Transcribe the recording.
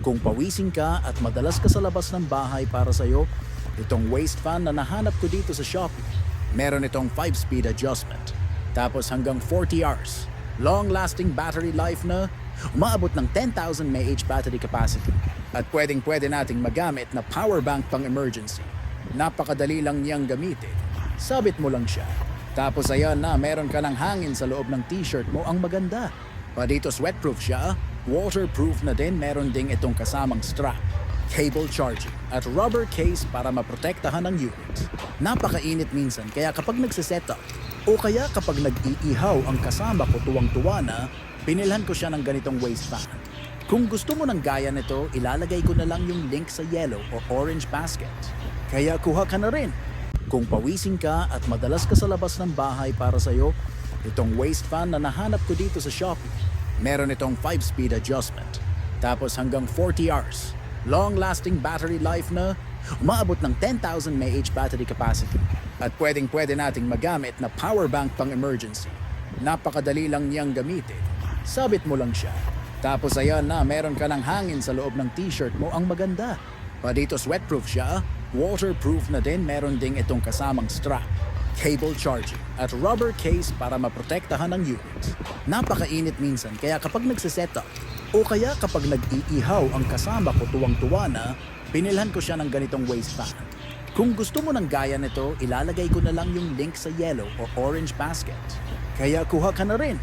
Kung pawisin ka at madalas ka sa labas ng bahay para sa'yo, itong waist fan na nahanap ko dito sa Shopee. Meron itong 5-speed adjustment. Tapos hanggang 40 hours. Long-lasting battery life na umaabot ng 10,000 mAh battery capacity. At pwedeng-pwede nating magamit na power bank pang emergency. Napakadali lang niyang gamitin. Sabit mo lang siya. Tapos ayan na, meron ka ng hangin sa loob ng t-shirt mo, ang maganda. Pa dito sweatproof siya, waterproof na din, meron ding itong kasamang strap, cable charging, at rubber case para maprotektahan ang unit. Napakainit minsan, kaya kapag nagsiset up, o kaya kapag nag-iihaw ang kasama ko tuwang-tuwa na, pinilhan ko siya ng ganitong waist fan. Kung gusto mo ng gaya nito, ilalagay ko na lang yung link sa yellow o orange basket. Kaya kuha ka na rin. Kung pawisin ka at madalas ka sa labas ng bahay para sa'yo, itong waist fan na nahanap ko dito sa Shopee. Meron itong 5-speed adjustment. Tapos hanggang 40 hours. Long-lasting battery life na umaabot ng 10,000 mAh battery capacity. At pwedeng-pwede nating magamit na power bank pang emergency. Napakadali lang niyang gamitin. Sabit mo lang siya. Tapos ayan na, meron ka ng hangin sa loob ng t-shirt mo, ang maganda. Pa dito sweatproof siya, waterproof na din, meron ding itong kasamang strap, cable charging, at rubber case para maprotektahan ang unit. Napakainit minsan, kaya kapag nagsiset up, o kaya kapag nag-iihaw ang kasama ko tuwang-tuwa na, pinilhan ko siya ng ganitong waist fan. Kung gusto mo ng gaya nito, ilalagay ko na lang yung link sa yellow o orange basket. Kaya kuha ka na rin.